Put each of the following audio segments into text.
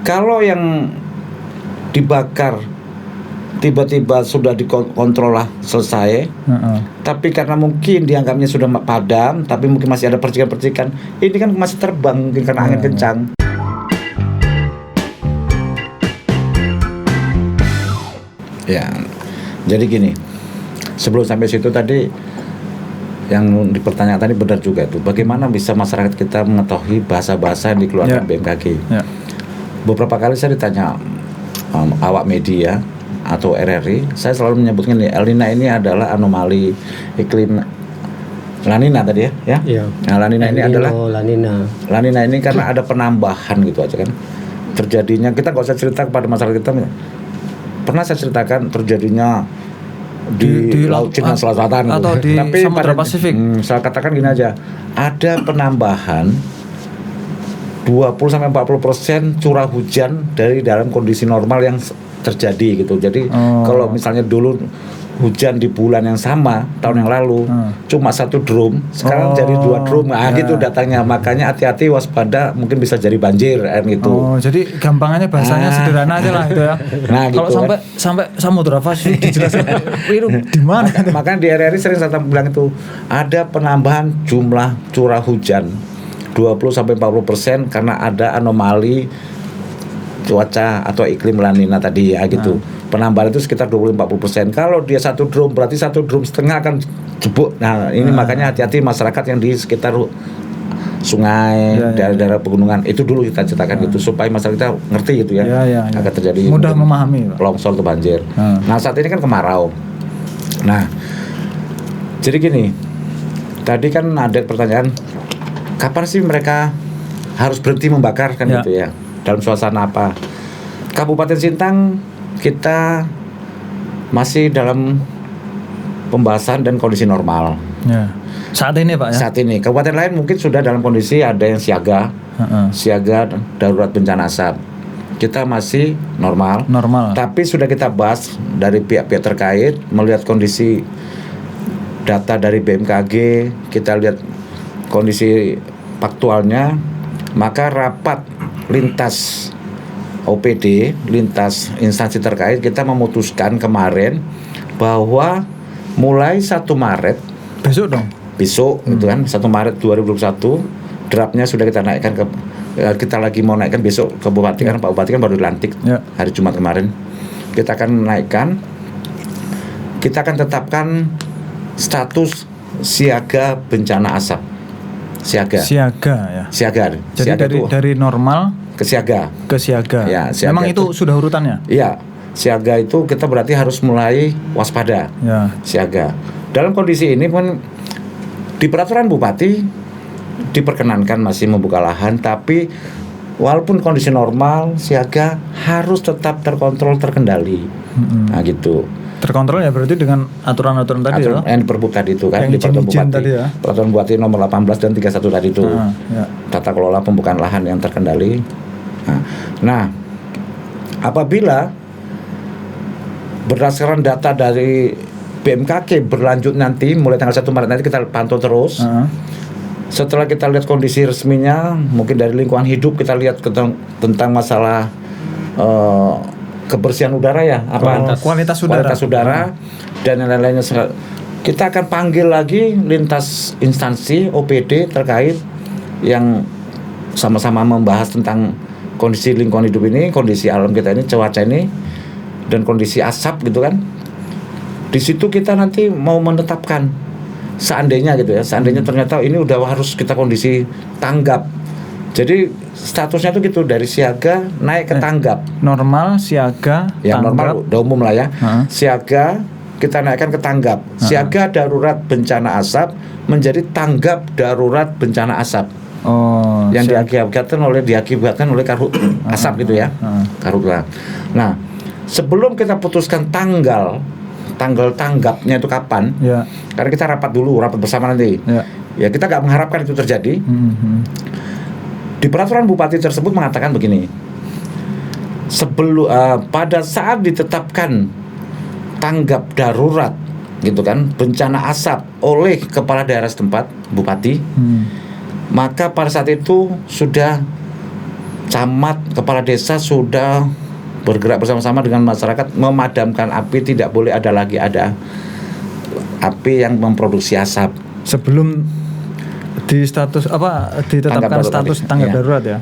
Kalau yang dibakar tiba-tiba sudah dikontrol lah selesai, tapi karena mungkin dianggapnya sudah padam, tapi mungkin masih ada percikan-percikan, ini kan masih terbang mungkin karena angin kencang. Ya, jadi gini, sebelum sampai situ tadi yang dipertanyakan tadi benar juga itu. Bagaimana bisa masyarakat kita mengetahui bahasa-bahasa yang dikeluarkan BMKG? Beberapa kali saya ditanya awak media atau RRI, saya selalu menyebutkan El Nino ini adalah anomali iklim La Nina tadi ya. Nah, La Nina ini adalah La Nina ini karena ada penambahan gitu aja kan. Terjadinya, kita nggak usah cerita kepada masyarakat kita. Pernah saya ceritakan terjadinya di Laut Cina Selatan atau gitu. di Tapi Samudra Pasifik. Saya katakan gini aja, ada penambahan 20-40% curah hujan dari dalam kondisi normal yang terjadi gitu. Jadi kalau misalnya dulu hujan di bulan yang sama tahun yang lalu cuma 1 drum, sekarang jadi 2 drum. Gitu datangnya. Makanya hati-hati, waspada, mungkin bisa jadi banjir gitu. Jadi gampangannya bahasanya sederhana aja lah itu ya. Nah, kalau gitu, sampai Samudra Pasifik dijelaskan itu di mana? Makanya di RRI sering saya bilang itu ada penambahan jumlah curah hujan 20-40% karena ada anomali cuaca atau iklim La Nina tadi ya gitu. Penambahan itu sekitar 20-40%. Kalau dia 1 drum berarti 1,5 drum akan jebuk. Nah, ini makanya hati-hati masyarakat yang di sekitar sungai, daerah-daerah pegunungan. Itu dulu kita ceritakan gitu supaya masyarakat kita ngerti gitu ya. Agar terjadi mudah memahami longsor atau banjir. Nah, saat ini kan kemarau. Nah, jadi gini. Tadi kan ada pertanyaan, kapan sih mereka harus berhenti membakar kan gitu ya? Dalam suasana apa? Kabupaten Sintang kita masih dalam pembahasan dan kondisi normal. Saat ini Pak ya? Saat ini. Kabupaten lain mungkin sudah dalam kondisi ada yang siaga, siaga darurat bencana asap. Kita masih normal. Tapi sudah kita bahas dari pihak-pihak terkait, melihat kondisi data dari BMKG, kita lihat kondisi faktualnya, maka rapat lintas OPD, lintas instansi terkait, kita memutuskan kemarin bahwa mulai 1 Maret besok gitu kan, 1 Maret 2021 draftnya sudah kita naikkan kita lagi mau naikkan besok ke Bupati karena Pak Bupati kan baru dilantik hari Jumat kemarin. Kita akan naikkan, kita akan tetapkan status siaga bencana asap. Siaga ya. Siaga. Jadi dari normal ke siaga. Ya, siaga. Memang itu sudah urutannya? Iya. Siaga itu kita berarti harus mulai waspada. Siaga. Dalam kondisi ini pun di peraturan Bupati diperkenankan masih membuka lahan, tapi walaupun kondisi normal, siaga harus tetap terkontrol, terkendali. Nah gitu. Terkontrol ya berarti dengan aturan-aturan tadi ya? Yang diperbuk tadi itu kan, di peraturan Bupati tadi ya? Peraturan Bupati nomor 18 dan 31 tadi itu. Tata kelola pembukaan lahan yang terkendali. Nah, apabila berdasarkan data dari BMKG berlanjut nanti mulai tanggal 1 Maret nanti kita pantau terus. Setelah kita lihat kondisi resminya, mungkin dari lingkungan hidup kita lihat tentang masalah kebersihan udara ya, kualitas udara dan lain-lainnya. Kita akan panggil lagi lintas instansi OPD terkait yang sama-sama membahas tentang kondisi lingkungan hidup ini, kondisi alam kita ini, cuaca ini, dan kondisi asap gitu kan. Di situ kita nanti mau menetapkan seandainya gitu ya, seandainya ternyata ini udah harus kita kondisi tanggap. Jadi statusnya tuh gitu, dari siaga naik ke tanggap. Normal, siaga, ya, tanggap. Normal udah umum lah ya. Siaga kita naikkan ke tanggap. Siaga darurat bencana asap menjadi tanggap darurat bencana asap. Yang diakibatkan oleh karhut asap gitu ya. Karhutlah. Nah, sebelum kita putuskan tanggal tanggapnya itu kapan? Karena kita rapat bersama nanti. Ya kita nggak mengharapkan itu terjadi. Di peraturan Bupati tersebut mengatakan begini, pada saat ditetapkan tanggap darurat gitu kan, bencana asap oleh kepala daerah setempat, Bupati, maka pada saat itu sudah camat, kepala desa sudah bergerak bersama-sama dengan masyarakat memadamkan api. Tidak boleh ada lagi api yang memproduksi asap. Sebelum ditetapkan status tanggap darurat ya.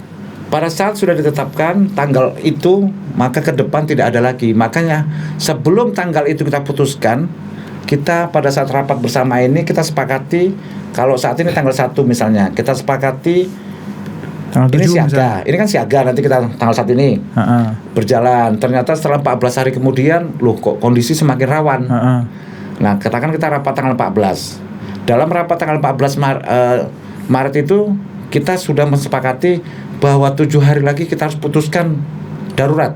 Pada saat sudah ditetapkan tanggal itu, maka ke depan tidak ada lagi. Makanya sebelum tanggal itu kita putuskan, kita pada saat rapat bersama ini kita sepakati, kalau saat ini tanggal 1 misalnya, kita sepakati ini siaga. Ini kan siaga, nanti kita tanggal 1 ini berjalan. Ternyata setelah 14 hari kemudian, loh kok kondisi semakin rawan. Nah, katakan kita rapat tanggal 14. Dalam rapat tanggal 14 Maret itu kita sudah mensepakati bahwa 7 hari lagi kita harus putuskan darurat.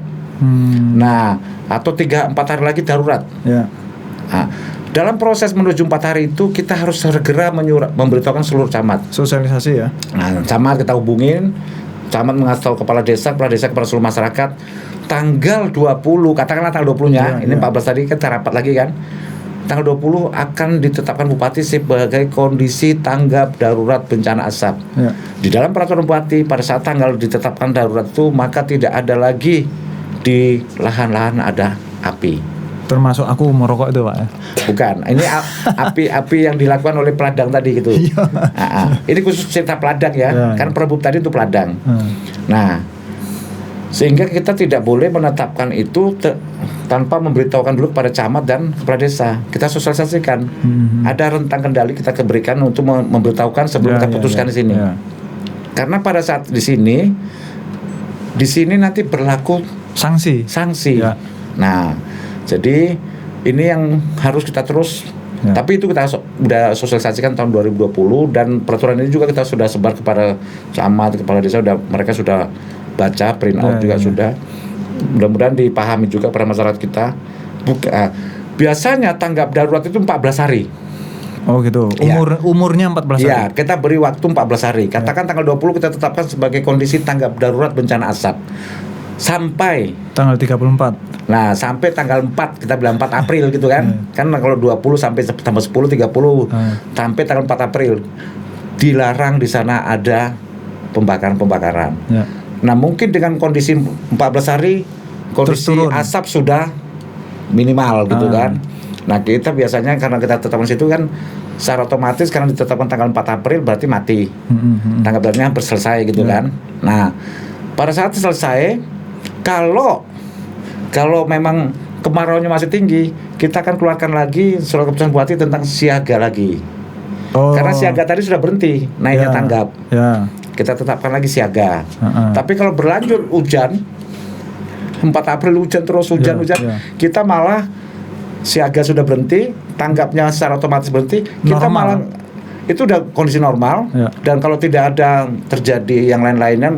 Nah, atau 3-4 hari lagi darurat. Nah, dalam proses menuju 4 hari itu kita harus segera memberitahukan seluruh camat. Sosialisasi ya. Nah, camat kita hubungin, camat mengasih tahu kepala desa kepada seluruh masyarakat tanggal 20, katakanlah tanggal 20-nya, ini 14 tadi kita rapat lagi kan. Tanggal 20 akan ditetapkan bupati sebagai kondisi tanggap darurat bencana asap. Di dalam peraturan bupati pada saat tanggal ditetapkan darurat itu, maka tidak ada lagi di lahan-lahan ada api. Termasuk aku merokok itu Pak ya? Bukan, ini api yang dilakukan oleh peladang tadi gitu. Ini khusus cerita peladang ya. Kan perbub tadi itu peladang. Nah, sehingga kita tidak boleh menetapkan itu tanpa memberitahukan dulu kepada camat dan kepala desa. Kita sosialisasikan. Ada rentang kendali kita berikan untuk memberitahukan sebelum kita putuskan di sini. Karena pada saat di sini nanti berlaku sanksi. Nah, jadi ini yang harus kita terus. Tapi itu kita sudah sosialisasikan tahun 2020, dan peraturan ini juga kita sudah sebar kepada camat, kepala desa, mereka sudah baca, print out juga sudah. Mudah-mudahan dipahami juga pada masyarakat kita. Biasanya tanggap darurat itu 14 hari. Oh gitu. Umurnya 14 hari. Ya, kita beri waktu 14 hari. Katakan tanggal 20 kita tetapkan sebagai kondisi tanggap darurat bencana asap. Sampai tanggal 34. Nah, sampai tanggal 4, kita bilang 4 April gitu kan. Kan kalau 20 sampai tambah 10 30 sampai tanggal 4 April dilarang di sana ada pembakaran. Nah, mungkin dengan kondisi 14 hari kondisi asap sudah minimal gitu kan. Nah, kita biasanya karena kita tetapkan situ kan secara otomatis karena ditetapkan tanggal 4 April berarti mati. Tanggap daruratnya hampir selesai gitu kan. Nah, pada saat selesai, kalau memang kemarauannya masih tinggi, kita akan keluarkan lagi surat keputusan bupati tentang siaga lagi. Karena siaga tadi sudah berhenti naiknya tanggap. Kita tetapkan lagi siaga. Tapi kalau berlanjut hujan, 4 April hujan terus hujan, kita malah siaga sudah berhenti, tanggapnya secara otomatis berhenti, kita malah itu udah kondisi normal. Dan kalau tidak ada terjadi yang lain-lainnya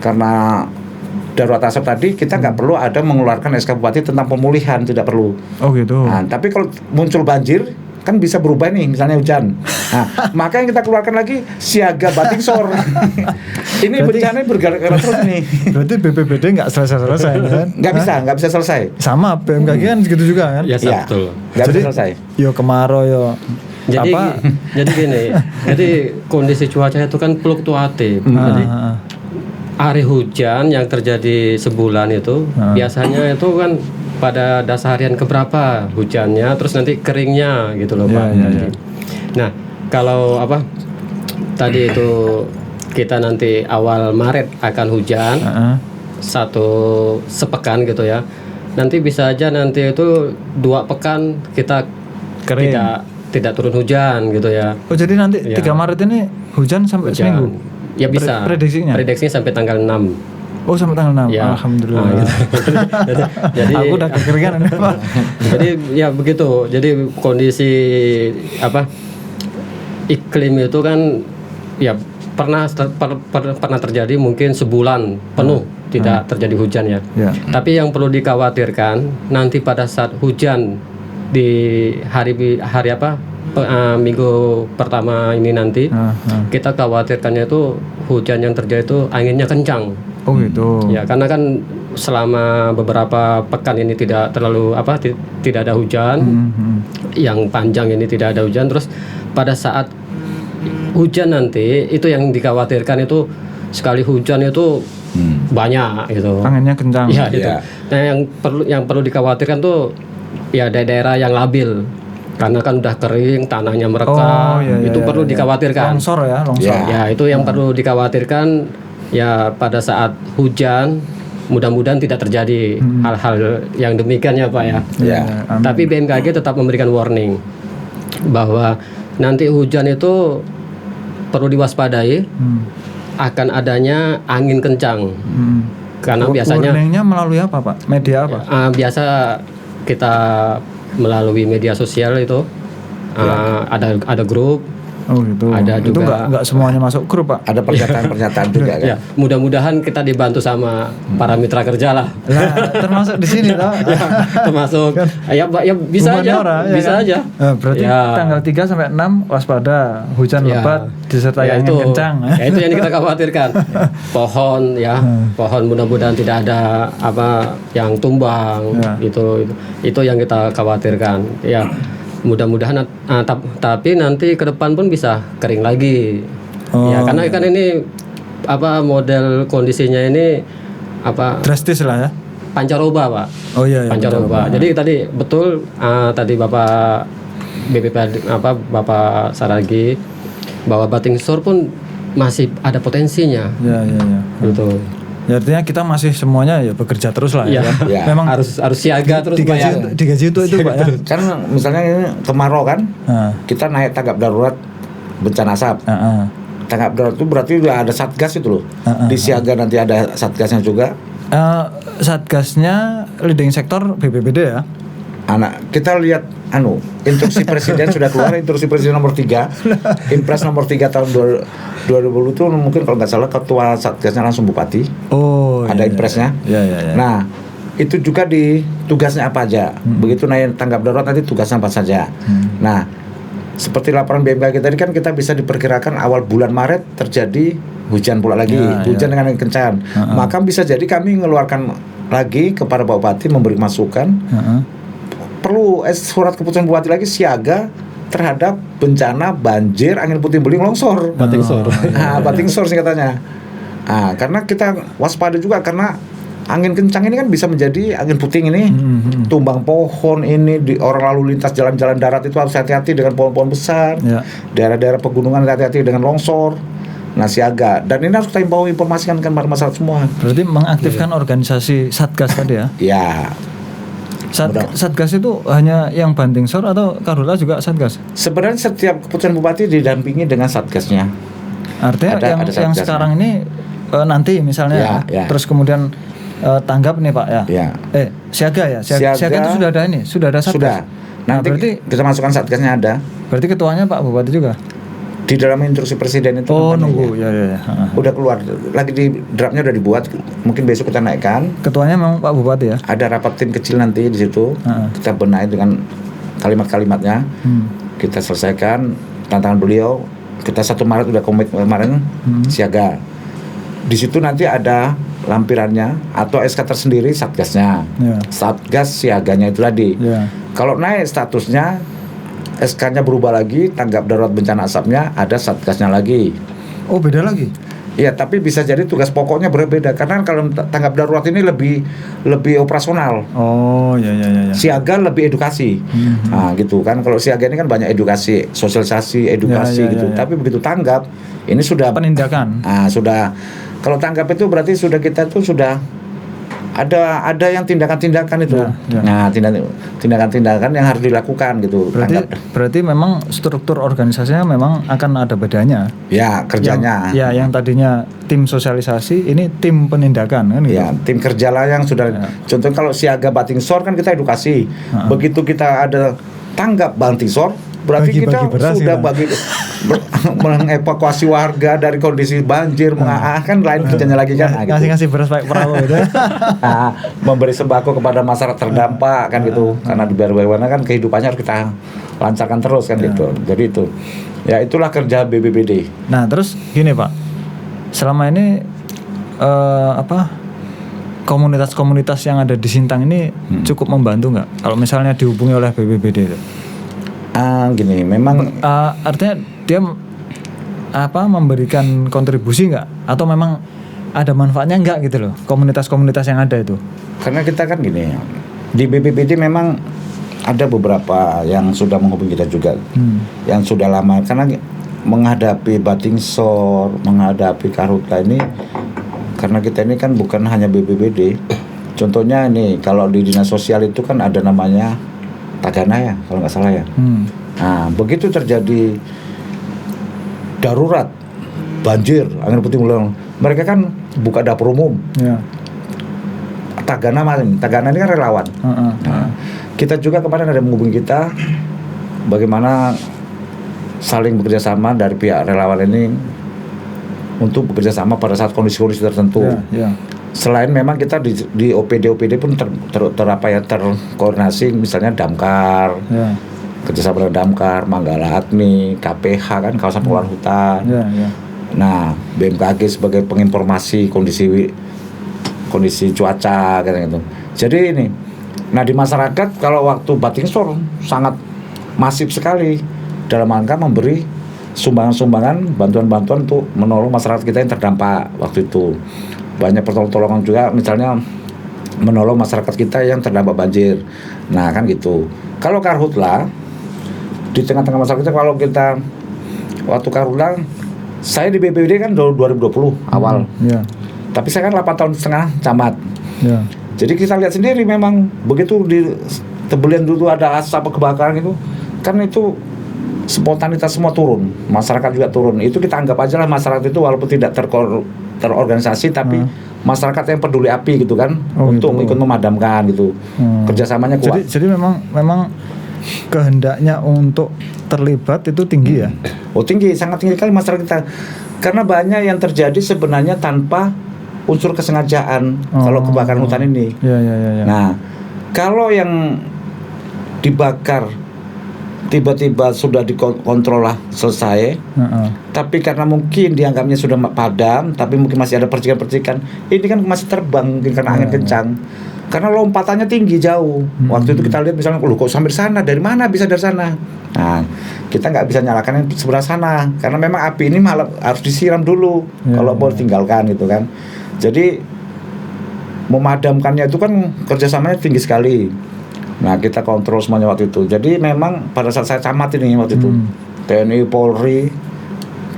karena darurat asap tadi, kita nggak perlu ada mengeluarkan SK Bupati tentang pemulihan, tidak perlu. Oh gitu. Nah, tapi kalau muncul banjir kan bisa berubah nih, misalnya hujan. Nah, maka yang kita keluarkan lagi siaga batingsor. Ini bencana bergerak-gerak terus nih. Berarti BPBD nggak selesai kan? Nggak bisa selesai. Sama BMKG kan segitu juga kan? Ya, betul. Nggak bisa selesai. Yo kemarau yo. Jadi gini. Jadi kondisi cuaca itu kan fluktuatif. Jadi hari hujan yang terjadi sebulan itu biasanya itu kan pada dasar harian keberapa hujannya, terus nanti keringnya gitu loh Pak. Nah, kalau tadi itu kita nanti awal Maret akan hujan satu sepekan gitu ya. Nanti bisa aja nanti itu 2 pekan kita kering, tidak turun hujan gitu ya. Oh jadi nanti 3 Maret ini hujan sampai seminggu? Ya bisa. Prediksinya sampai tanggal 6. Oh sampai tanggal 6. Ya. Alhamdulillah. Gitu. jadi aku udah kekeringan ini Pak. Jadi ya begitu. Jadi kondisi iklim itu kan ya pernah terjadi mungkin sebulan penuh tidak terjadi hujan ya. Tapi yang perlu dikhawatirkan nanti pada saat hujan di minggu pertama ini nanti kita khawatirkannya itu hujan yang terjadi itu anginnya kencang. Oh gitu. Ya karena kan selama beberapa pekan ini tidak terlalu tidak ada hujan. Yang panjang ini tidak ada hujan, terus pada saat hujan nanti itu yang dikhawatirkan itu sekali hujan itu banyak gitu. Anginnya kencang. Iya itu. Nah yang perlu dikhawatirkan tuh ya daerah yang labil. Karena kan udah kering, tanahnya merekah, itu perlu dikhawatirkan. Longsor. Ya itu yang perlu dikhawatirkan ya pada saat hujan. Mudah-mudahan tidak terjadi hal-hal yang demikian ya Pak ya. Tapi BMKG tetap memberikan warning bahwa nanti hujan itu perlu diwaspadai akan adanya angin kencang. Karena biasanya warningnya melalui apa Pak? Media apa? Biasa kita melalui media sosial itu ada grup. Oh gitu. Ada itu juga nggak semuanya masuk grup Pak. Ada pernyataan juga kan. Ya, mudah-mudahan kita dibantu sama para mitra kerja lah. Termasuk di sini toh. Termasuk. Ya bisa aja. Bisa aja. Berarti tanggal 3 sampai 6 waspada hujan lebat disertai angin kencang. Ya itu yang kita khawatirkan. Pohon pohon mudah-mudahan tidak ada yang tumbang. Itu yang kita khawatirkan. Ya. Mudah-mudahan tapi nanti ke depan pun bisa kering lagi. Ya karena kan ini model kondisinya ini drastis lah ya. Pancaroba Pak. Oh iya. Pancaroba. Jadi tadi betul tadi Bapak BPP Bapak Saragi bahwa Bating Sor pun masih ada potensinya. Iya. Gitu. Ya, artinya kita masih semuanya bekerja terus lah ya. Memang harus siaga terus digaji itu Pak ya. Kan misalnya ini kemarau kan, kita naik tanggap darurat bencana asap. Tanggap darurat itu berarti udah ada satgas itu loh. Di siaga nanti ada satgasnya juga. Satgasnya leading sektor BPBD ya. Kita lihat instruksi presiden sudah keluar, instruksi presiden nomor 3 Impres nomor 3 tahun 2020 itu mungkin kalau nggak salah ketua satgasnya langsung bupati. Ada impresnya. Nah itu juga di tugasnya apa aja. Begitu naik tanggap darurat nanti tugasnya apa saja. Nah seperti laporan BMKG tadi kan kita bisa diperkirakan awal bulan Maret terjadi hujan pula lagi, hujan dengan angin kencang. Maka bisa jadi kami mengeluarkan lagi kepada Pak Bupati memberi masukan. Perlu surat keputusan bupati lagi siaga terhadap bencana banjir, angin puting beliung, longsor. Bating Sor. Bating Sor singkatannya. Karena kita waspada juga karena angin kencang ini kan bisa menjadi angin puting ini, tumbang pohon ini di orang lalu lintas jalan-jalan darat itu harus hati-hati dengan pohon-pohon besar. Daerah-daerah pegunungan hati-hati dengan longsor. Nah siaga, dan ini harus kita informasikan kan pada masyarakat semua. Berarti mengaktifkan organisasi satgas tadi ya? Ya. Satgas itu hanya yang Banting Sor atau Karhutla juga satgas? Sebenarnya setiap keputusan bupati didampingi dengan satgasnya. Artinya ada yang sekarang ini nanti misalnya terus kemudian tanggap nih Pak ya. Siaga ya. Siaga itu sudah ada sudah ada satgas. Sudah. Nanti berarti kita masukkan satgasnya ada. Berarti ketuanya Pak Bupati juga. Di dalam instruksi presiden itu nunggu ya. Udah keluar lagi di draftnya udah dibuat, mungkin besok kita naikkan. Ketuanya memang Pak Bupati ya. Ada rapat tim kecil nanti di situ. Kita benahi dengan kalimat-kalimatnya. Kita selesaikan tantangan beliau. Kita 1 Maret udah komit kemarin siaga. Di situ nanti ada lampirannya atau SK tersendiri satgasnya. Satgas siaganya itu tadi. Kalau naik statusnya SK-nya berubah lagi, tanggap darurat bencana asapnya ada satgasnya lagi. Oh beda lagi? Iya, tapi bisa jadi tugas pokoknya berbeda karena kalau tanggap darurat ini lebih operasional. Oh iya. Siaga lebih edukasi. Nah gitu kan, kalau siaga ini kan banyak edukasi, sosialisasi, edukasi gitu. Tapi begitu tanggap ini sudah penindakan. Sudah. Kalau tanggap itu berarti sudah kita tuh sudah ada yang tindakan-tindakan itu. Nah, tindakan-tindakan yang harus dilakukan gitu. Berarti memang struktur organisasinya memang akan ada bedanya. Ya, kerjanya. Yang tadinya tim sosialisasi, ini tim penindakan kan gitu. Ya, tim kerja lah yang sudah. Contoh kalau siaga Bating Sor kan kita edukasi. Begitu kita ada tanggap Bating Sor, berarti kita sudah mengevakuasi warga dari kondisi banjir, kan lain kerjanya lagi kan. Ngasih beras pakai perahu gitu. Memberi sembako kepada masyarakat terdampak kan gitu. Karena di bagaimana kan kehidupannya harus kita lancarkan terus kan gitu. Jadi itu. Ya itulah kerja BPBD. Nah, terus gini Pak. Selama ini komunitas-komunitas yang ada di Sintang ini cukup membantu nggak? Kalau misalnya dihubungi oleh BPBD itu? Gini, memang artinya dia memberikan kontribusi nggak? Atau memang ada manfaatnya enggak gitu loh, komunitas-komunitas yang ada itu? Karena kita kan gini, di BPBD memang ada beberapa yang sudah menghubungi kita juga, yang sudah lama, karena menghadapi Batingsor, menghadapi Karhutla ini, karena kita ini kan bukan hanya BPBD. Contohnya ini, kalau di dinas sosial itu kan ada namanya Tagana ya, kalau nggak salah ya. Nah, begitu terjadi darurat, banjir, angin puting beliung, mereka kan buka dapur umum. Tagana ini kan relawan. Nah, kita juga kemarin ada menghubungi kita, bagaimana saling bekerja sama dari pihak relawan ini untuk bekerja sama pada saat kondisi-kondisi tertentu. Selain memang kita di OPD pun terkoordinasi, misalnya Damkar, kerjasama dengan Damkar, Manggala Agni, KPH kan kawasan pengelolaan hutan. Nah, BMKG sebagai penginformasi kondisi cuaca gitu. Jadi ini, nah di masyarakat kalau waktu Batingsor sangat masif sekali dalam rangka memberi sumbangan-sumbangan, bantuan-bantuan untuk menolong masyarakat kita yang terdampak waktu itu. Banyak pertolongan juga, misalnya menolong masyarakat kita yang terdampak banjir. Nah kan gitu. Kalau Karhutla di tengah-tengah masyarakat kita, kalau kita waktu Karhutla, saya di BPBD kan 2020 awal. Tapi saya kan 8 tahun setengah camat. Jadi kita lihat sendiri memang begitu di Tebelian dulu ada asap kebakaran itu, kan itu spontanitas semua turun, masyarakat juga turun. Itu kita anggap aja lah masyarakat itu walaupun tidak terorganisasi, tapi masyarakat yang peduli api gitu kan, untuk ikut memadamkan gitu. Kerjasamanya kuat. Jadi memang kehendaknya untuk terlibat itu tinggi ya? Tinggi, sangat tinggi kali masyarakat kita. Karena banyak yang terjadi sebenarnya tanpa unsur kesengajaan kalau kebakaran hutan ini. Nah, kalau yang dibakar tiba-tiba sudah dikontrol lah selesai, tapi karena mungkin dianggapnya sudah padam, tapi mungkin masih ada percikan-percikan, ini kan masih terbang mungkin karena angin kencang, karena lompatannya tinggi jauh. Waktu itu kita lihat misalnya, kok sampai sana, dari mana bisa dari sana? Nah, kita nggak bisa nyalakan yang sebelah sana, karena memang api ini malah harus disiram dulu kalau mau tinggalkan gitu kan. Jadi memadamkannya itu kan kerjasamanya tinggi sekali. Nah kita kontrol semuanya waktu itu. Jadi memang pada saat saya camat ini waktu itu, TNI, Polri,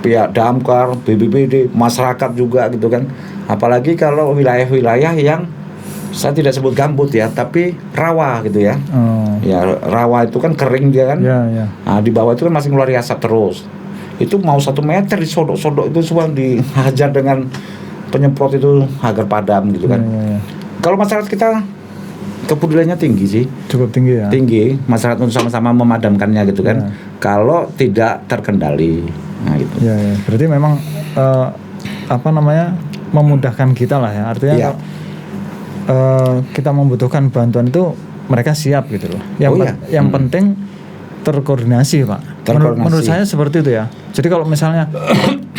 pihak Damkar, BPBD, masyarakat juga gitu kan. Apalagi kalau wilayah-wilayah yang saya tidak sebut gambut ya, tapi rawa gitu ya. Ya rawa itu kan kering dia kan. Nah di bawah itu kan masih ngeluarin asap terus. Itu mau 1 meter disodok-sodok itu semua dihajar dengan penyemprot itu agar padam gitu kan. Kalau masyarakat kita kepeduliannya tinggi sih. Cukup tinggi ya. Tinggi, masyarakat untuk sama-sama memadamkannya gitu kan. Kalau tidak terkendali. Nah gitu. Berarti memang memudahkan kita lah ya. Artinya kita membutuhkan bantuan itu mereka siap gitu loh. Yang penting terkoordinasi Pak. Menurut saya seperti itu ya. Jadi kalau misalnya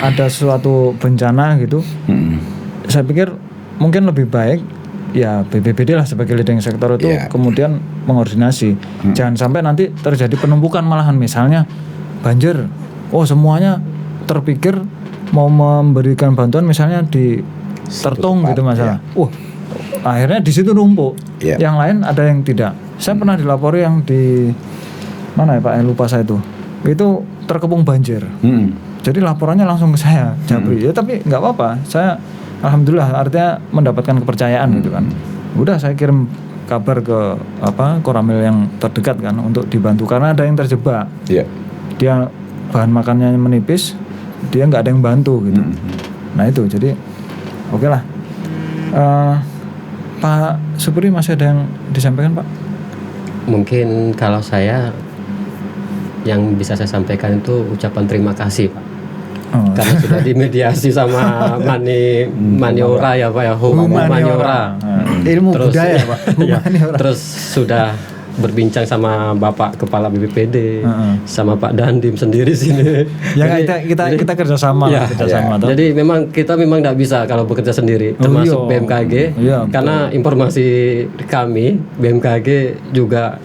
ada suatu bencana gitu, saya pikir mungkin lebih baik ya BPBD lah sebagai leading sektor itu kemudian mengordinasi. Jangan sampai nanti terjadi penumpukan malahan, misalnya banjir, semuanya terpikir mau memberikan bantuan misalnya di Tertung gitu masalah. Akhirnya di situ numpuk. Yang lain ada yang tidak. Saya pernah dilapori yang di mana ya Pak, lupa saya itu terkepung banjir. Jadi laporannya langsung ke saya, Japri. Ya tapi nggak apa-apa, saya alhamdulillah artinya mendapatkan kepercayaan gitu kan. Udah saya kirim kabar ke Koramil yang terdekat kan untuk dibantu, karena ada yang terjebak. Dia bahan makannya menipis, dia nggak ada yang bantu gitu. Nah itu jadi oke lah. Pak Supri masih ada yang disampaikan Pak? Mungkin kalau saya yang bisa saya sampaikan itu ucapan terima kasih Pak. Karena sudah dimediasi sama Maniora ya Pak ya, Maniora. Ilmu budaya Pak. Terus sudah berbincang sama Bapak Kepala BPBD, sama Pak Dandim sendiri sini. Ya kita kerjasama. Jadi memang kita tidak bisa kalau bekerja sendiri, termasuk BMKG. Karena informasi kami BMKG juga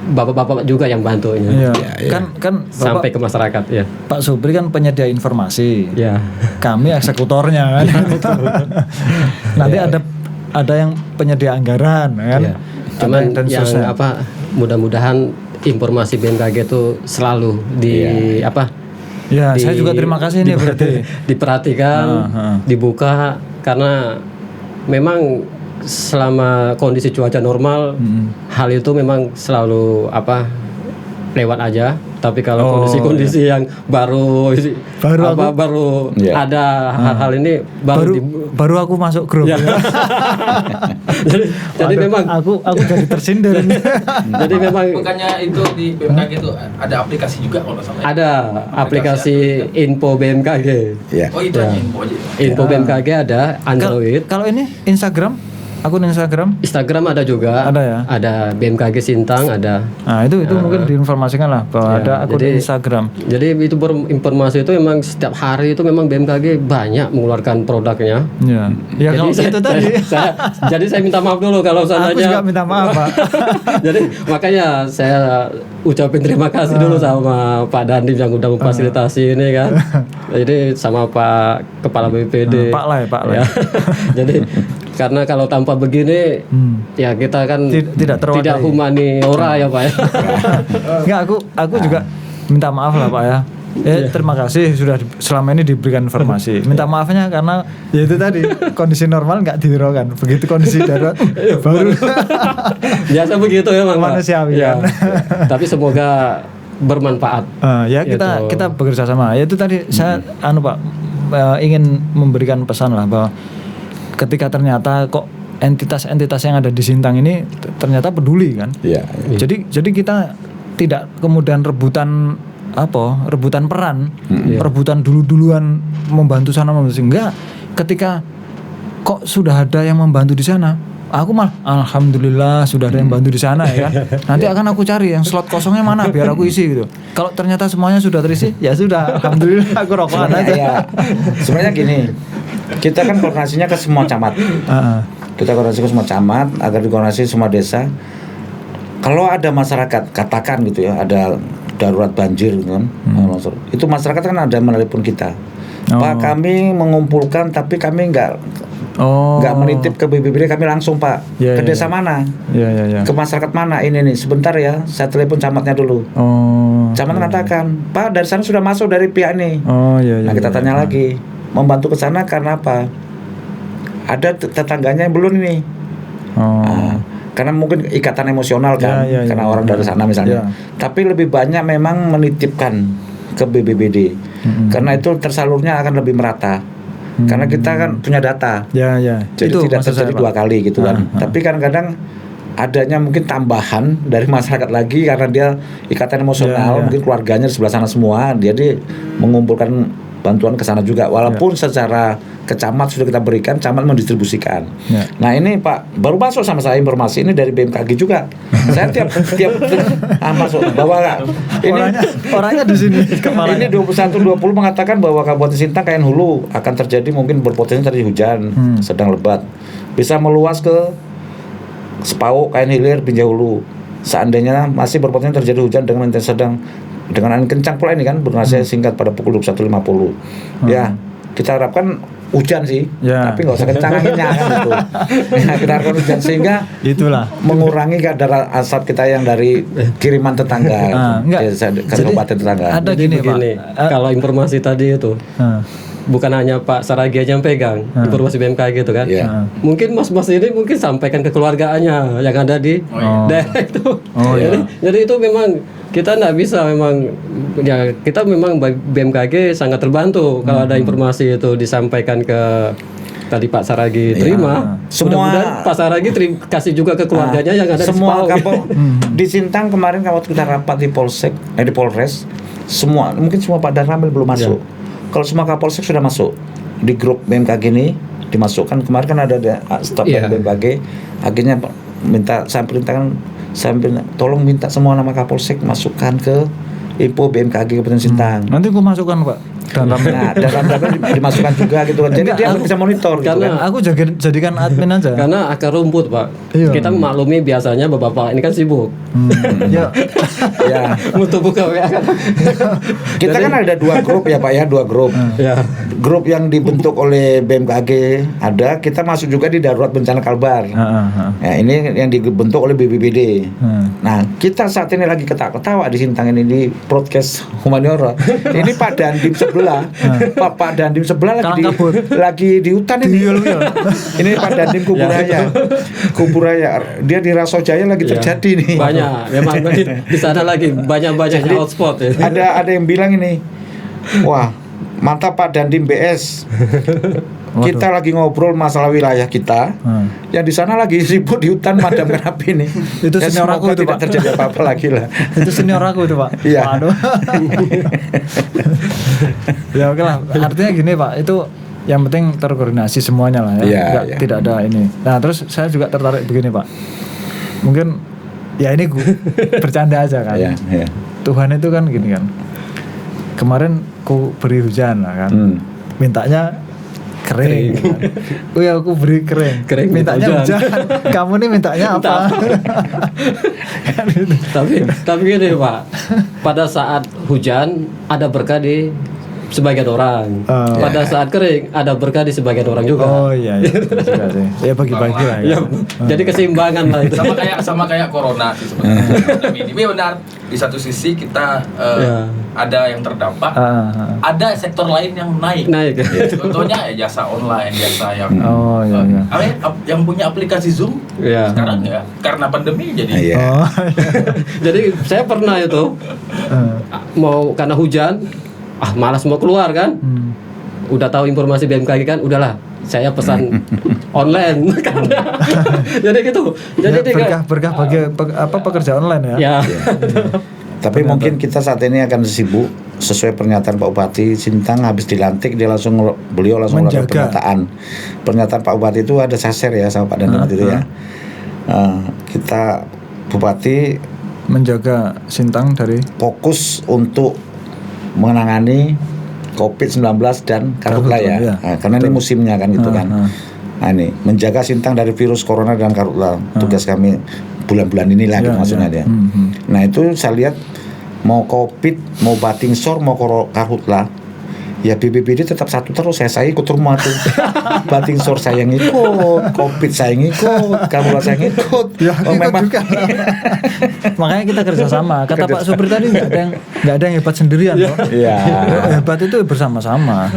bapak-bapak juga yang bantunya. Iya. Kan sampai ke masyarakat ya. Pak Supri kan penyedia informasi. Ya. Kami eksekutornya kan. Nanti ada yang penyedia anggaran kan. Ya. Cuman yang mudah-mudahan informasi BMKG itu selalu Ya, saya juga terima kasih nih berarti diperhatikan, dibuka karena memang selama kondisi cuaca normal hal itu memang selalu lewat aja. Tapi kalau kondisi-kondisi yang baru ada hal-hal ini baru aku masuk grup. Ya. jadi memang aku jadi tersindir. Jadi memang bukannya itu di BMKG itu ada aplikasi juga kalau salah. Ada aplikasi Info BMKG. Ya. Oh itu hanya info aja. Info BMKG ada Android. Kalau ini akun Instagram ada juga. Ada ya. Ada BMKG Sintang ada. Nah itu mungkin diinformasikan lah bahwa ada akun Instagram. Jadi itu informasi itu memang setiap hari itu memang BMKG banyak mengeluarkan produknya. Ya. Ya kalau itu tadi. Jadi saya minta maaf dulu kalau seandainya. Aku juga minta maaf Pak. Jadi makanya saya ucapin terima kasih dulu sama Pak Dandim yang udah memfasilitasi ini kan. Jadi sama Pak Kepala BPD. Pak Lai. Ya. Jadi karena kalau tanpa begini ya kita kan tidak humaniora ya Pak ya. Enggak, aku juga minta maaf lah Pak ya. Terima kasih sudah selama ini diberikan informasi. Minta maafnya karena ya itu tadi kondisi normal nggak dihiraukan. Begitu kondisi darurat baru biasa begitu ya Bang. Manusiawi kan. Tapi semoga bermanfaat. Ya kita bekerja sama. Ya itu tadi saya Pak ingin memberikan pesan lah bahwa ketika ternyata kok entitas-entitas yang ada di Sintang ini ternyata peduli kan. Iya. Jadi kita tidak kemudian rebutan peran, rebutan duluan membantu sana membantu sini. Enggak. Ketika kok sudah ada yang membantu di sana, aku malah alhamdulillah sudah ada yang bantu di sana ya kan. Nanti akan aku cari yang slot kosongnya mana biar aku isi gitu. Kalau ternyata semuanya sudah terisi, ya sudah alhamdulillah aku rokokan aja. Ya. Sebenarnya gini, kita kan koordinasinya ke semua camat. Kita koordinasi ke semua camat agar dikoordinasi semua desa. Kalau ada masyarakat katakan gitu ya, ada darurat banjir gitu kan, itu masyarakat kan ada menelpon kita. Pak, kami mengumpulkan tapi kami nggak menitip ke BPBD, kami langsung Pak ke desa mana, ke masyarakat mana ini nih, sebentar ya, saya telepon camatnya dulu. Camat mengatakan, Pak dari sana sudah masuk dari pihak ini. Nah kita tanya lagi, membantu ke sana karena apa? Ada tetangganya yang belum ini. Karena mungkin ikatan emosional kan, karena orang dari sana misalnya. Tapi lebih banyak memang menitipkan ke BPBD, karena itu tersalurnya akan lebih merata. Karena kita kan punya data, jadi itu tidak terjadi dua kali gitu kan. Tapi kadang-kadang adanya mungkin tambahan dari masyarakat lagi karena dia ikatan emosional, mungkin keluarganya di sebelah sana semua, jadi mengumpulkan bantuan ke sana juga. Walaupun secara ke camat sudah kita berikan, camat mendistribusikan. Nah ini Pak baru masuk sama saya informasi ini dari BMKG juga. Saya tiap masuk bahwa ini orangnya di sini. Ini 21-20 mengatakan bahwa Kabupaten Sintang Kayan Hulu akan terjadi mungkin berpotensi terjadi hujan sedang lebat, bisa meluas ke Sepauk, Kayan Hilir, Binjai Hulu. Seandainya masih berpotensi terjadi hujan dengan intensitas sedang dengan angin kencang pula ini kan, berdurasi singkat pada pukul 21.50. Ya, kita harapkan hujan sih, tapi nggak usah kencang anginnya kan itu. Nah, kita harapkan hujan sehingga itulah mengurangi kadar asap kita yang dari kiriman tetangga, kabupaten tetangga. Ada gini Pak, kalau informasi tadi itu bukan hanya Pak Saragi aja yang pegang informasi BMKG gitu kan. Mungkin mas-mas ini mungkin sampaikan ke keluarganya yang ada di daerah itu. Jadi itu memang kita nggak bisa memang ya, kita memang BMKG sangat terbantu kalau ada informasi itu disampaikan ke tadi Pak Saragi terima. Mudah-mudahan Pak Saragi kasih juga ke keluarganya yang ada semua di Sintang kemarin kalau kita rapat di Polsek, di Polres, semua mungkin semua Pak Danramil belum masuk. Kalau semua Kapolsek sudah masuk di grup BMKG ini dimasukkan. Kemarin kan ada staf BMKG, akhirnya saya perintahkan, tolong minta semua nama Kapolsek masukkan ke info BMKG Kabupaten Sintang. Nanti aku masukkan Pak. Dan rame dimasukkan juga gitu kan. Jadi dia bisa monitor gitu kan. Aku jadikan admin aja. Karena akar rumput, Pak. Iya. Kita maklumi biasanya Bapak ini kan sibuk. Ya. Ya. Untuk buka WA kan. Kita kan ada 2 grup ya Pak ya, 2 grup. Ya. Grup yang dibentuk oleh BMKG ada, kita masuk juga di darurat bencana Kalbar. Ya, ini yang dibentuk oleh BPBD. Nah, kita saat ini lagi ketawa di Sintang ini di podcast Humaniora. Ini Pak Dandim sebelah. Pak Dandim sebelah lagi di hutan ini. Ini Pak Dandim Kubur Raya. Dia di Rasojaya lagi terjadi nih. Banyak, memang di sana lagi banyak-banyaknya hotspot ya. Ada yang bilang ini, wah mantap Pak Dandim BS. Kita lagi ngobrol masalah wilayah kita, yang di sana lagi sibuk di hutan madamkan api nih. Itu senior aku itu tidak Pak. terjadi apa-apa lagi lah. Itu senior aku itu Pak. Iya. Waduh. Ya oke lah. Artinya gini Pak, itu yang penting terkoordinasi semuanya lah ya. Tidak ada ini. Nah terus saya juga tertarik begini Pak. Mungkin ya ini bercanda aja kan. Iya. Tuhan itu kan gini kan. Kemarin ku beri hujan lah kan. Mintanya kering. Kan? Oh ya aku beri kering mintanya hujan. Kamu nih mintanya apa? Kan gitu. Tapi gini Pak, pada saat hujan ada berkah di sebagian orang. Pada saat kering ada berkah di sebagian orang juga. Oh iya juga sih. Ya bagi-bagi lah ya. Jadi keseimbangan lah itu. Sama kayak corona sih sebenarnya. Ini benar. Di satu sisi kita ada yang terdampak, ada sektor lain yang naik. Contohnya jasa online, jasa yang yang punya aplikasi Zoom sekarang ya karena pandemi jadi. Jadi saya pernah itu mau karena hujan, malas mau keluar kan, udah tahu informasi BMKG kan, udahlah saya pesan online. Jadi gitu. Jadi berkah bagi pekerja online ya. Tapi mungkin kita saat ini akan sibuk sesuai pernyataan Pak Bupati Sintang habis dilantik beliau langsung melakukan pernyataan Pak Bupati itu ada saser ya sama Pak Dandim itu ya. Kita Bupati menjaga Sintang dari fokus untuk menangani COVID-19 dan karhutla ya. Karena ini musimnya kan gitu kan. Nah ini menjaga Sintang dari virus corona dan karhutla. Tugas kami bulan-bulan inilah gitu maksudnya dia. Nah itu saya lihat mau COVID, mau Batingsor, mau karhutla, ya BPBD tetap satu terus. Saya ikut rumah tuh. Batingsor saya ngikut, COVID saya ngikut, karhutla saya ngikut. Ya, memang juga. Makanya kita kerjasama. Kata Pak Supri tadi nggak ada yang hebat sendirian loh. Iya. Hebat itu bersama-sama.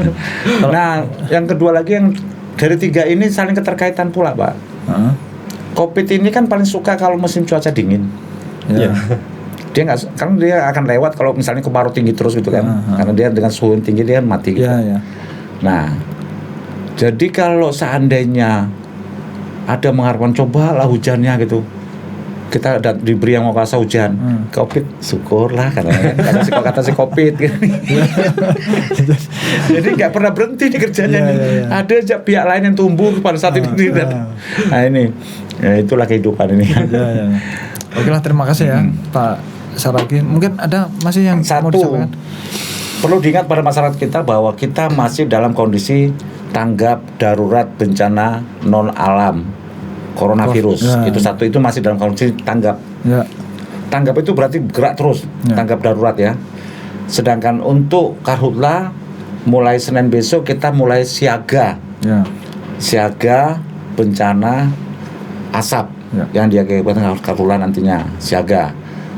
Nah yang kedua lagi yang dari 3 ini saling keterkaitan pula Pak. COVID ini kan paling suka kalau musim cuaca dingin. Dia nggak, kan dia akan lewat kalau misalnya kemarau tinggi terus gitu kan. Karena dia dengan suhu tinggi dia mati gitu. Nah, jadi kalau seandainya ada mengharapkan cobalah hujannya gitu, kita diberi yang kuasa hujan, COVID syukurlah karena kata si COVID. Jadi nggak pernah berhenti nih kerjanya nih. Ada aja pihak lain yang tumbuh pada saat ini. Nah ini, ya itulah kehidupan ini. Oke lah, terima kasih ya Pak Saragi. Mungkin ada masih yang mau disampaikan? Perlu diingat pada masyarakat kita bahwa kita masih dalam kondisi tanggap darurat bencana non alam coronavirus. Itu satu, itu masih dalam kondisi tanggap. Tanggap itu berarti gerak terus, tanggap darurat ya. Sedangkan untuk karhutla mulai Senin besok kita mulai siaga. Siaga bencana asap yang diakibatkan karhutla nantinya siaga.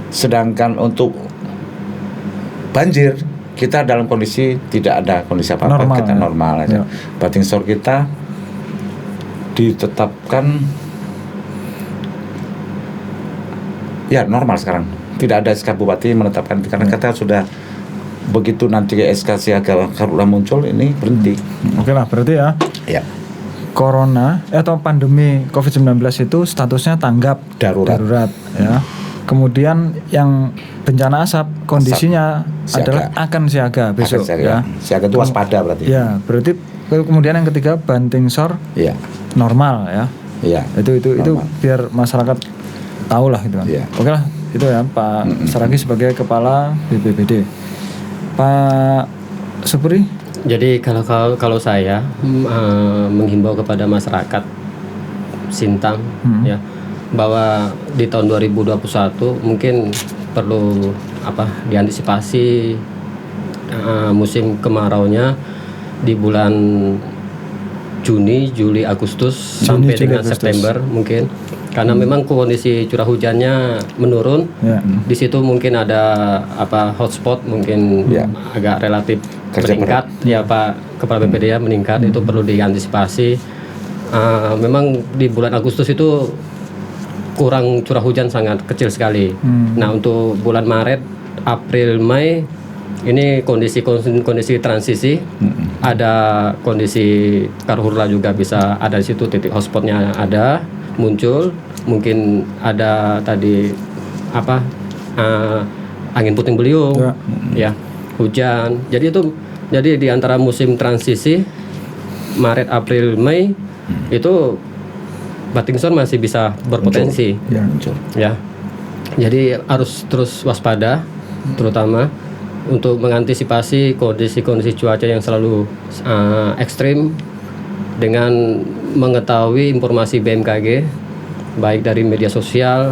Sedangkan untuk banjir kita dalam kondisi tidak ada kondisi apa-apa, kita normal aja. Batingsor kita ditetapkan ya normal sekarang. Tidak ada SK Bupati menetapkan karena kita sudah begitu nanti SK siaga karhutla muncul ini berhenti. Oke lah, berarti ya. Corona atau pandemi COVID-19 itu statusnya tanggap darurat ya. Kemudian yang bencana asap kondisinya adalah akan siaga besok ya. Siaga itu waspada berarti. Ya, berarti kemudian yang ketiga Batingsor normal ya. Iya. Itu biar masyarakat tahu lah gitu kan. Oke lah, itu ya Pak Saragi sebagai kepala BPBD. Pak Supri? Jadi kalau saya menghimbau kepada masyarakat Sintang ya, bahwa di tahun 2021 mungkin perlu diantisipasi musim kemaraunya di bulan Juni, Juli, Agustus sampai dengan September mungkin, karena memang kondisi curah hujannya menurun. Di situ mungkin ada hotspot mungkin agak relatif meningkat ya Pak Kepala BPD ya, meningkat. Itu perlu diantisipasi. Memang di bulan Agustus itu kurang curah hujan sangat kecil sekali. Nah untuk bulan Maret, April, Mei ini kondisi transisi. Ada kondisi karhutla juga bisa ada di situ, titik hotspotnya ada muncul. Mungkin ada tadi angin puting beliung ya, hujan. Jadi di antara musim transisi Maret, April, Mei itu Batingson masih bisa berpotensi muncul. Ya. Jadi harus terus waspada, terutama untuk mengantisipasi kondisi-kondisi cuaca yang selalu ekstrim, dengan mengetahui informasi BMKG baik dari media sosial,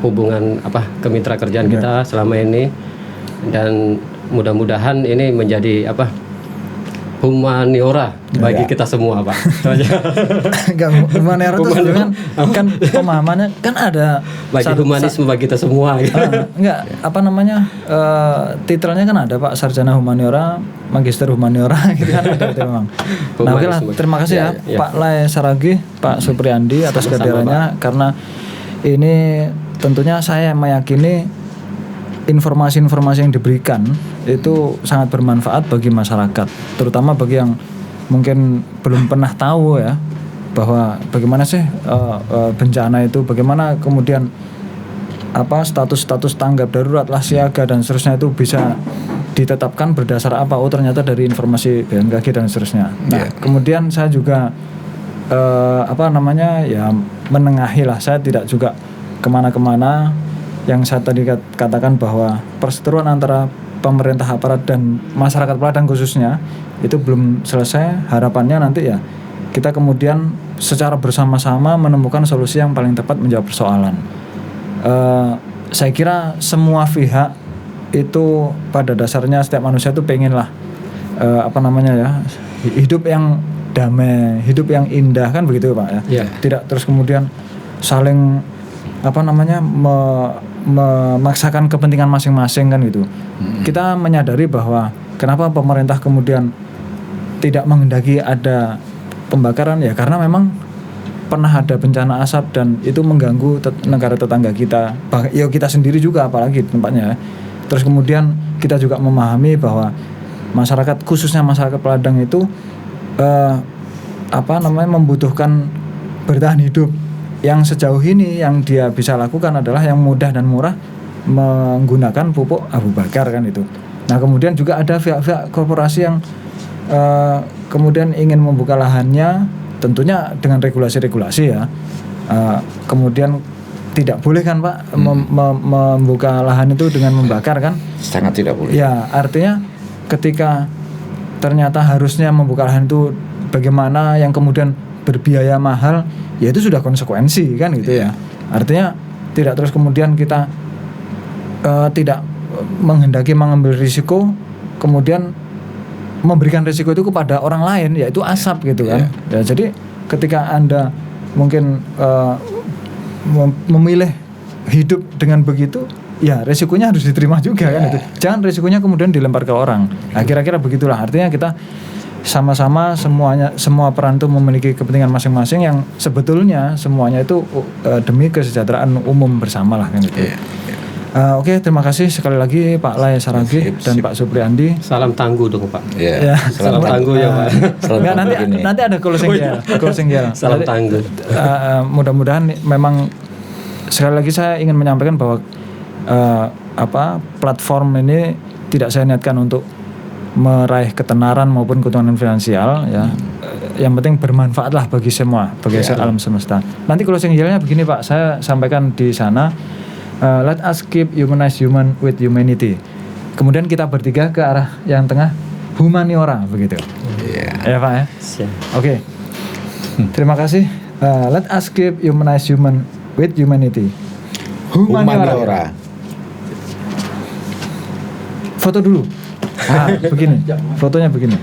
hubungan kemitra kerjaan kita selama ini, dan mudah-mudahan ini menjadi humaniora bagi kita semua, Pak. Enggak, humaniora itu kan pemahamannya kan ada bagi humanisme bagi kita semua gitu. Enggak, titelnya kan ada Pak, sarjana humaniora, magister humaniora gitu kan ada itu memang. Nah, oke lah, terima kasih ya Pak Lai Saragih, Pak Supriyandi atas kehadirannya, karena ini tentunya saya meyakini informasi-informasi yang diberikan itu sangat bermanfaat bagi masyarakat, terutama bagi yang mungkin belum pernah tahu ya, bahwa bagaimana sih bencana itu, bagaimana kemudian status tanggap darurat lah, siaga dan seterusnya itu bisa ditetapkan berdasar apa. Oh ternyata dari informasi BMKG dan seterusnya. Nah kemudian saya juga menengahi lah, saya tidak juga kemana-kemana. Yang saya tadi katakan bahwa perseteruan antara pemerintah aparat dan masyarakat Padang khususnya itu belum selesai. Harapannya nanti ya kita kemudian secara bersama-sama menemukan solusi yang paling tepat menjawab persoalan. Saya kira semua pihak itu pada dasarnya setiap manusia itu pengenlah hidup yang damai, hidup yang indah, kan begitu Pak ya. Tidak terus kemudian saling memaksakan kepentingan masing-masing kan gitu. Kita menyadari bahwa kenapa pemerintah kemudian tidak menghendaki ada pembakaran ya karena memang pernah ada bencana asap dan itu mengganggu negara tetangga kita, ya kita sendiri juga apalagi tempatnya. Terus kemudian kita juga memahami bahwa masyarakat, khususnya masyarakat Padang itu membutuhkan bertahan hidup. Yang sejauh ini yang dia bisa lakukan adalah yang mudah dan murah, menggunakan pupuk Abu Bakar kan itu. Nah kemudian juga ada pihak-pihak korporasi yang kemudian ingin membuka lahannya, tentunya dengan regulasi-regulasi ya. Kemudian tidak boleh kan Pak membuka lahan itu dengan membakar kan? Sangat tidak boleh. Ya artinya ketika ternyata harusnya membuka lahan itu bagaimana yang kemudian berbiaya mahal, ya itu sudah konsekuensi kan gitu ya. Artinya tidak terus kemudian kita tidak menghendaki mengambil risiko kemudian memberikan risiko itu kepada orang lain, yaitu asap gitu kan. Ya, jadi ketika Anda mungkin memilih hidup dengan begitu, ya risikonya harus diterima juga kan itu. Jangan risikonya kemudian dilempar ke orang. Nah, kira-kira begitulah. Artinya kita sama-sama semua peran itu memiliki kepentingan masing-masing yang sebetulnya semuanya itu demi kesejahteraan umum bersama lah kan gitu. Oke, terima kasih sekali lagi Pak Lai Saragih dan Pak Supriyandi. Salam tangguh dong Pak. Salam tangguh ya Pak. Nanti ada closing gel. Salam tangguh. Mudah-mudahan memang sekali lagi saya ingin menyampaikan bahwa platform ini tidak saya niatkan untuk meraih ketenaran maupun keuntungan finansial ya. Yang penting bermanfaat lah bagi semua, bagi alam semesta. Nanti closing gelnya begini Pak, saya sampaikan di sana, let us keep humanize human with humanity. Kemudian kita bertiga ke arah yang tengah, humaniora begitu. Ya Pak ya. Oke. Terima kasih. Let us keep humanize human with humanity. Humaniora. Foto dulu. Begini. Fotonya begini.